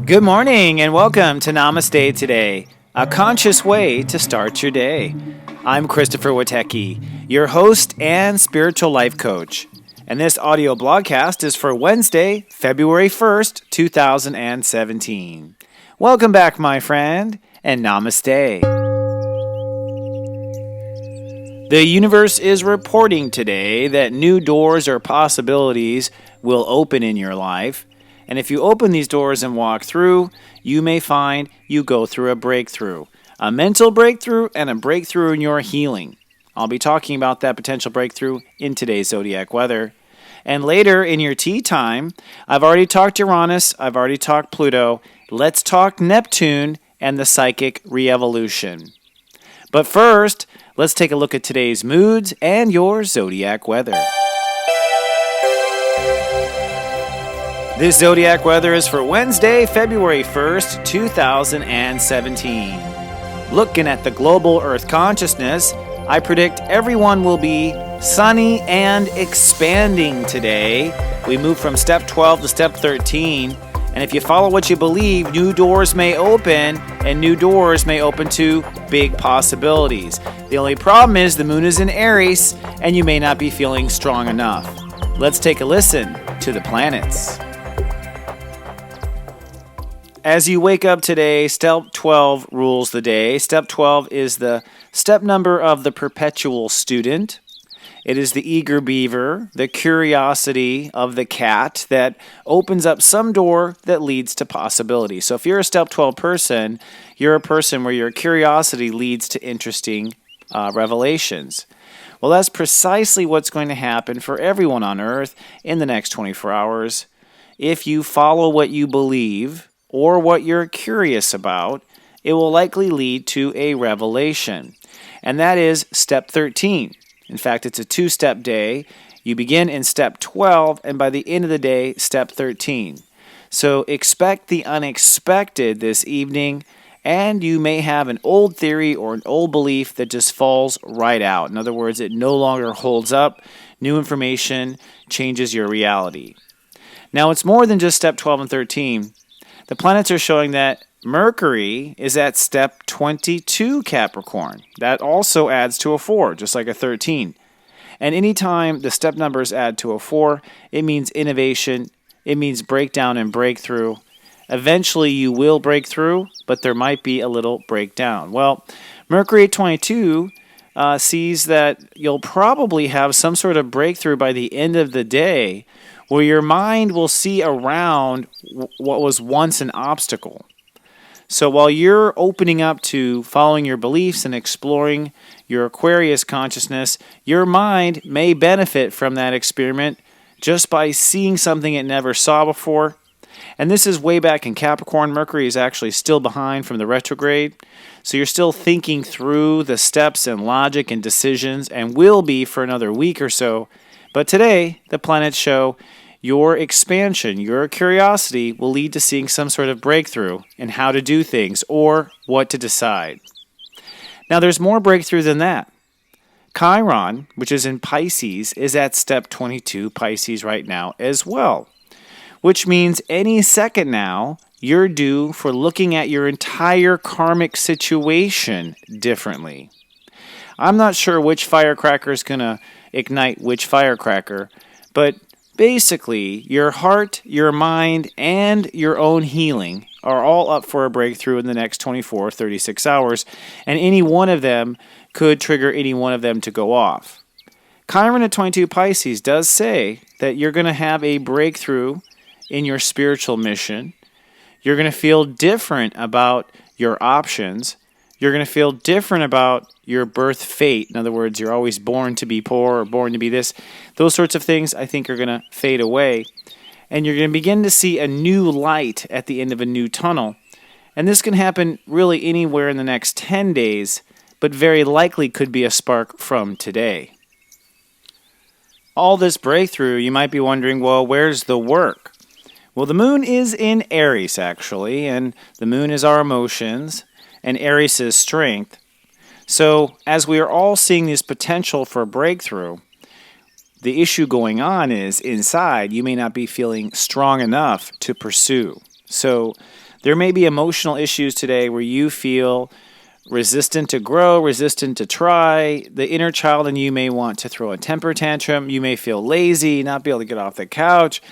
Good morning and welcome to Namaste today, a conscious way to start your day. I'm Christopher Witecki, your host and spiritual life coach, and this audio blogcast is for Wednesday, February 1st, 2017. Welcome back, my friend, and Namaste. The universe is reporting today that new doors or possibilities will open in your life. And if you open these doors and walk through, you may find you go through a breakthrough. A mental breakthrough and a breakthrough in your healing. I'll be talking about that potential breakthrough in today's zodiac weather. And later in your tea time, I've already talked Uranus, I've already talked Pluto. Let's talk Neptune and the psychic re-evolution. But first, let's take a look at today's moods and your zodiac weather. This zodiac weather is for Wednesday, February 1st, 2017. Looking at the global Earth consciousness, I predict everyone will be sunny and expanding today. We move from step 12 to step 13. And if you follow what you believe, new doors may open, and new doors may open to big possibilities. The only problem is the moon is in Aries, and you may not be feeling strong enough. Let's take a listen to the planets. As you wake up today, step 12 rules the day. Step 12 is the step number of the perpetual student. It is the eager beaver, the curiosity of the cat that opens up some door that leads to possibility. So if you're a step 12 person, you're a person where your curiosity leads to interesting revelations. Well, that's precisely what's going to happen for everyone on Earth in the next 24 hours. If you follow what you believe or what you're curious about, it will likely lead to a revelation. And that is step 13. In fact, it's a two-step day. You begin in step 12, and by the end of the day, step 13. So expect the unexpected this evening, and you may have an old theory or an old belief that just falls right out. In other words, it no longer holds up. New information changes your reality. Now, it's more than just step 12 and 13. The planets are showing that Mercury is at step 22 Capricorn. That also adds to a 4, just like a 13. And anytime the step numbers add to a 4, it means innovation, it means breakdown and breakthrough. Eventually you will break through, but there might be a little breakdown. Well, Mercury at 22 sees that you'll probably have some sort of breakthrough by the end of the day where your mind will see around what was once an obstacle. So while you're opening up to following your beliefs and exploring your Aquarius consciousness, your mind may benefit from that experiment just by seeing something it never saw before. And this is way back in Capricorn. Mercury is actually still behind from the retrograde. So you're still thinking through the steps and logic and decisions, and will be for another week or so. But today, the planets show your expansion, your curiosity will lead to seeing some sort of breakthrough in how to do things or what to decide. Now, there's more breakthrough than that. Chiron, which is in Pisces, is at step 22 Pisces right now as well, which means any second now, you're due for looking at your entire karmic situation differently. I'm not sure which firecracker is going to ignite which firecracker, but basically, your heart, your mind, and your own healing are all up for a breakthrough in the next 24, 36 hours, and any one of them could trigger any one of them to go off. Chiron at 22 Pisces does say that you're going to have a breakthrough in your spiritual mission. You're going to feel different about your options. You're going to feel different about your birth fate. In other words, you're always born to be poor or born to be this. Those sorts of things, I think, are going to fade away. And you're going to begin to see a new light at the end of a new tunnel. And this can happen really anywhere in the next 10 days, but very likely could be a spark from today. All this breakthrough, you might be wondering, well, where's the work? Well, the moon is in Aries, actually, and the moon is our emotions, and Aries is strength. So, as we are all seeing this potential for breakthrough, the issue going on is inside you may not be feeling strong enough to pursue. So, There may be emotional issues today where you feel resistant to grow, resistant to try. The inner child in you may want to throw a temper tantrum. You may feel lazy, not be able to get off the couch.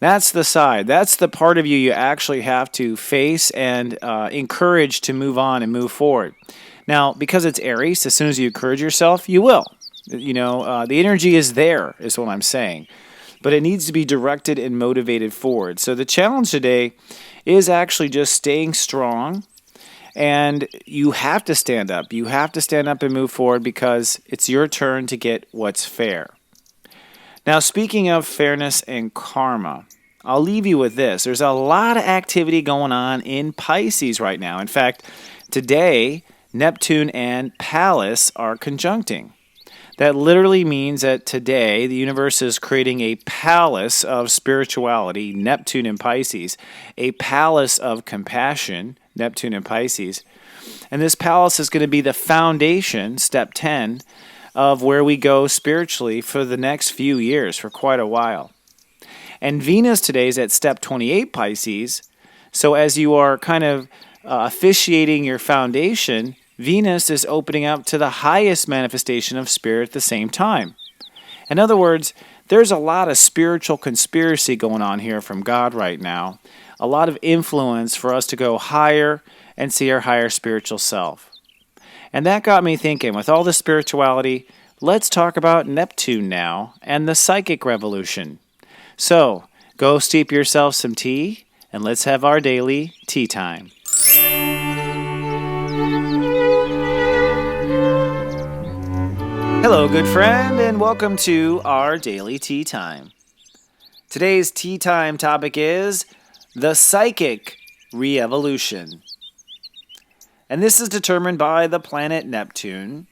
That's the side. That's the part of you you actually have to face and encourage to move on and move forward. Now, because it's Aries, as soon as you encourage yourself, you will. The energy is there, is what I'm saying. But it needs to be directed and motivated forward. So the challenge today is actually just staying strong. And you have to stand up. You have to stand up and move forward because it's your turn to get what's fair. Now, speaking of fairness and karma, I'll leave you with this. There's a lot of activity going on in Pisces right now. In fact, today, Neptune and Pallas are conjuncting. That literally means that today the universe is creating a palace of spirituality, Neptune and Pisces, a palace of compassion, Neptune and Pisces. And this palace is going to be the foundation, step 10, of where we go spiritually for the next few years, for quite a while. And Venus today is at step 28 Pisces. So as you are kind of officiating your foundation, Venus is opening up to the highest manifestation of spirit at the same time. In other words, there's a lot of spiritual conspiracy going on here from God right now. A lot of influence for us to go higher and see our higher spiritual self. And that got me thinking, with all the spirituality, let's talk about Neptune now and the psychic revolution. So, go steep yourself some tea, and let's have our daily tea time. Hello, good friend, and welcome to our daily tea time. Today's tea time topic is the psychic re-evolution. And this is determined by the planet Neptune.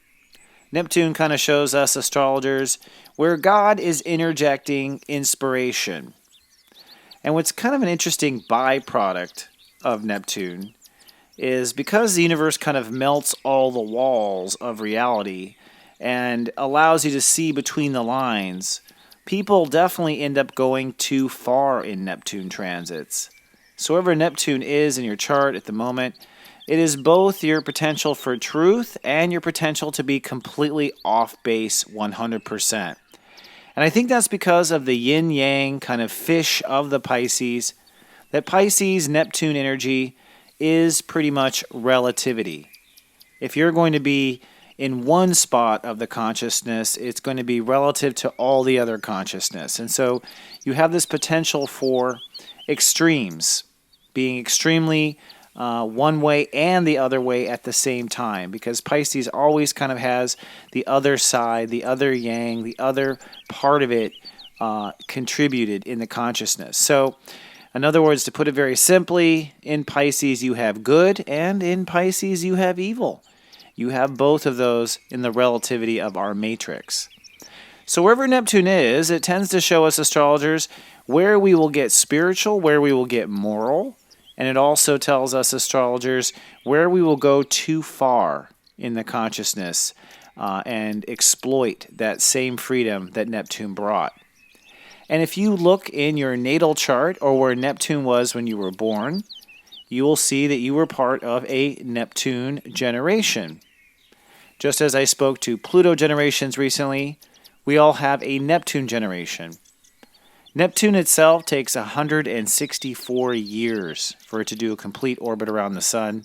Neptune kind of shows us astrologers where God is interjecting inspiration. And what's kind of an interesting byproduct of Neptune is because the universe kind of melts all the walls of reality and allows you to see between the lines, people definitely end up going too far in Neptune transits. So wherever Neptune is in your chart at the moment, it is both your potential for truth and your potential to be completely off base 100%. And I think that's because of the yin-yang kind of fish of the Pisces, that Pisces Neptune energy is pretty much relativity. If you're going to be in one spot of the consciousness, it's going to be relative to all the other consciousness. And so you have this potential for extremes, being extremely one way and the other way at the same time, because Pisces always kind of has the other side, the other yang, the other part of it contributed in the consciousness. So, in other words, to put it very simply, in Pisces you have good and in Pisces you have evil. You have both of those in the relativity of our matrix. So wherever Neptune is, it tends to show us astrologers where we will get spiritual, where we will get moral, and it also tells us astrologers where we will go too far in the consciousness and exploit that same freedom that Neptune brought. And if you look in your natal chart or where Neptune was when you were born, you will see that you were part of a Neptune generation. Just as I spoke to Pluto generations recently, we all have a Neptune generation. Neptune itself takes 164 years for it to do a complete orbit around the sun,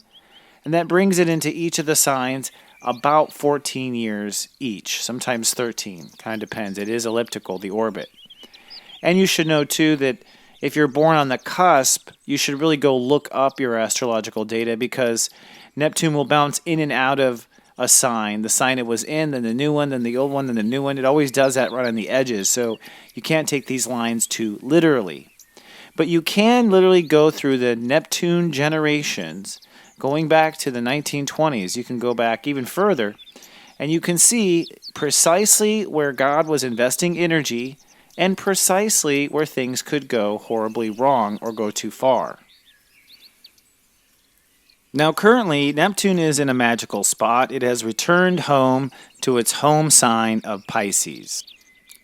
and that brings it into each of the signs about 14 years each, sometimes 13, kind of depends. It is elliptical, the orbit. And you should know, too, that if you're born on the cusp, you should really go look up your astrological data because Neptune will bounce in and out of a sign, the sign it was in, then the new one, then the old one, then the new one. It always does that right on the edges, so you can't take these lines too literally. But you can literally go through the Neptune generations, going back to the 1920s. You can go back even further, and you can see precisely where God was investing energy and precisely where things could go horribly wrong or go too far. Now currently, Neptune is in a magical spot. It has returned home to its home sign of Pisces.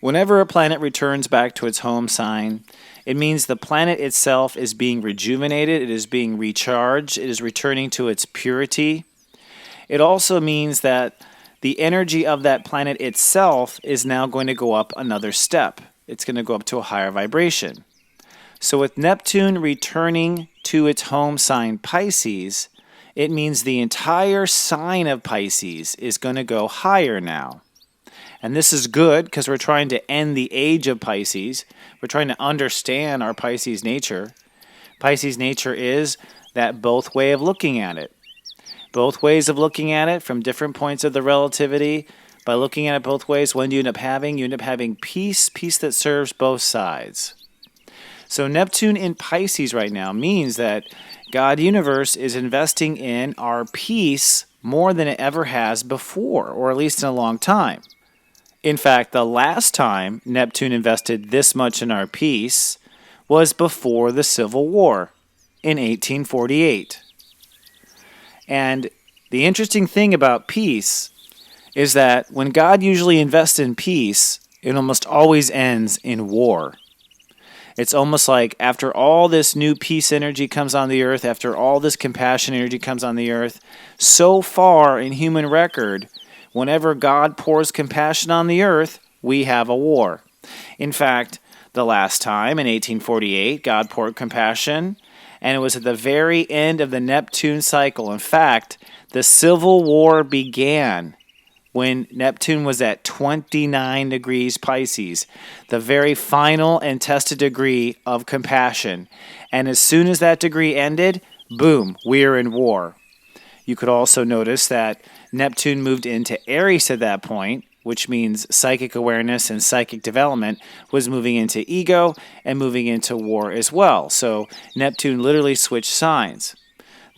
Whenever a planet returns back to its home sign, it means the planet itself is being rejuvenated, it is being recharged, it is returning to its purity. It also means that the energy of that planet itself is now going to go up another step. It's going to go up to a higher vibration. So with Neptune returning to its home sign Pisces, it means the entire sign of Pisces is going to go higher now. And this is good because we're trying to end the age of Pisces. We're trying to understand our Pisces nature. Pisces nature is that both way of looking at it. Both ways of looking at it from different points of the relativity. By looking at it both ways, what do you end up having? You end up having peace that serves both sides. So Neptune in Pisces right now means that God Universe is investing in our peace more than it ever has before, or at least in a long time. In fact, the last time Neptune invested this much in our peace was before the Civil War in 1848. And the interesting thing about peace is that when God usually invests in peace, it almost always ends in war. It's almost like after all this new peace energy comes on the earth, after all this compassion energy comes on the earth, so far in human record, whenever God pours compassion on the earth, we have a war. In fact, the last time in 1848, God poured compassion, and it was at the very end of the Neptune cycle. In fact, the Civil War began when Neptune was at 29 degrees Pisces, the very final and tested degree of compassion. And as soon as that degree ended, boom, we're in war. You could also notice that Neptune moved into Aries at that point, which means psychic awareness and psychic development, was moving into ego and moving into war as well. So Neptune literally switched signs.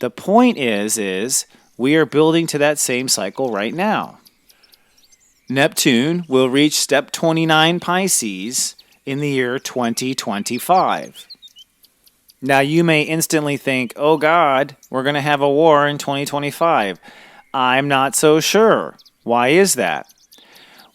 The point is we are building to that same cycle right now. Neptune will reach step 29 Pisces in the year 2025. Now you may instantly think, oh God, we're going to have a war in 2025. I'm not so sure. Why is that?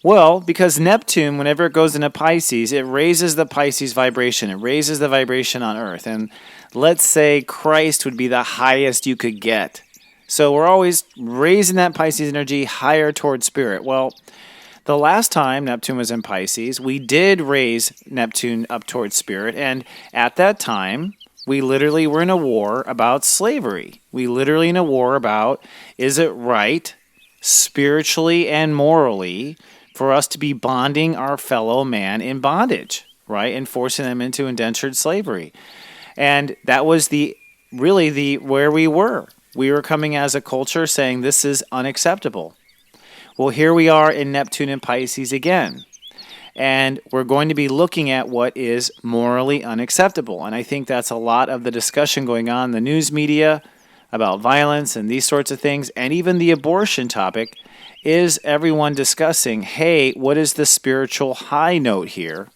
Well, because Neptune, whenever it goes into Pisces, it raises the Pisces vibration. It raises the vibration on Earth. And let's say Christ would be the highest you could get. So we're always raising that Pisces energy higher towards spirit. Well, the last time Neptune was in Pisces, we did raise Neptune up towards spirit. And at that time, we literally were in a war about slavery. We literally in a war about, is it right, spiritually and morally, for us to be bonding our fellow man in bondage, right? And forcing them into indentured slavery. And that was where we were. We were coming as a culture saying this is unacceptable. Well, here we are in Neptune and Pisces again. And we're going to be looking at what is morally unacceptable. And I think that's a lot of the discussion going on in the news media about violence and these sorts of things. And even the abortion topic is everyone discussing, hey, what is the spiritual high note here?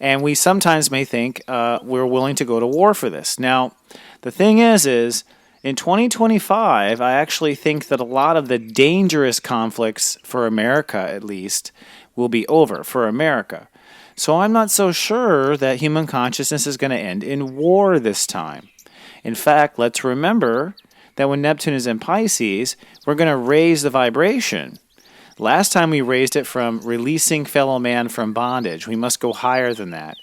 And we sometimes may think we're willing to go to war for this. Now, the thing is in 2025, I actually think that a lot of the dangerous conflicts for America, at least, will be over for America. So I'm not so sure that human consciousness is going to end in war this time. In fact, let's remember that when Neptune is in Pisces, we're going to raise the vibration. Last time we raised it from releasing fellow man from bondage. We must go higher than that.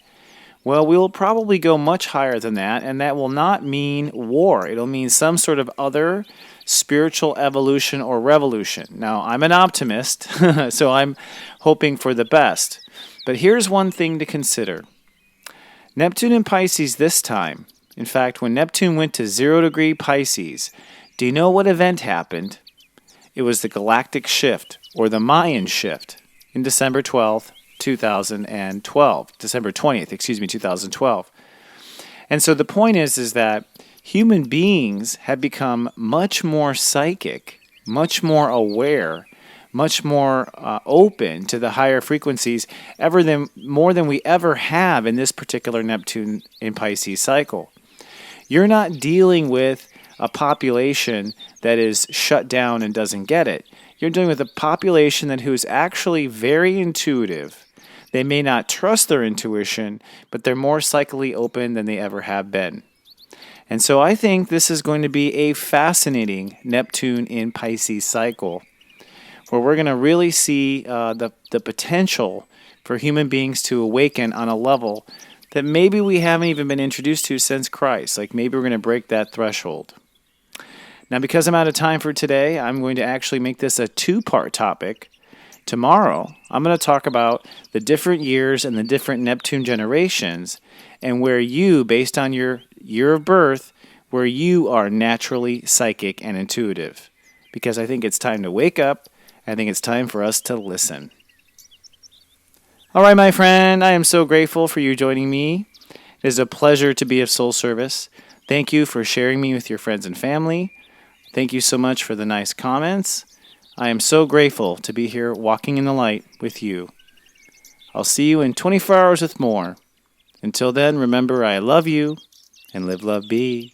Well, we will probably go much higher than that, and that will not mean war. It'll mean some sort of other spiritual evolution or revolution. Now, I'm an optimist, so I'm hoping for the best. But here's one thing to consider. Neptune in Pisces this time, in fact, when Neptune went to 0 degree Pisces, do you know what event happened? It was the galactic shift, or the Mayan shift, in December 12th, 2012. December 20th, 2012. And so the point is that human beings have become much more psychic, much more aware, much more open to the higher frequencies more than we ever have in this particular Neptune in Pisces cycle. You're not dealing with a population that is shut down and doesn't get it. You're dealing with a population who is actually very intuitive. They may not trust their intuition, but they're more psychically open than they ever have been. And so I think this is going to be a fascinating Neptune in Pisces cycle, where we're going to really see the potential for human beings to awaken on a level that maybe we haven't even been introduced to since Christ. Like maybe we're going to break that threshold. Now, because I'm out of time for today, I'm going to actually make this a two-part topic. Tomorrow, I'm going to talk about the different years and the different Neptune generations and where you, based on your year of birth, where you are naturally psychic and intuitive. Because I think it's time to wake up. I think it's time for us to listen. All right, my friend, I am so grateful for you joining me. It is a pleasure to be of soul service. Thank you for sharing me with your friends and family. Thank you so much for the nice comments. I am so grateful to be here walking in the light with you. I'll see you in 24 hours with more. Until then, remember I love you and live love be.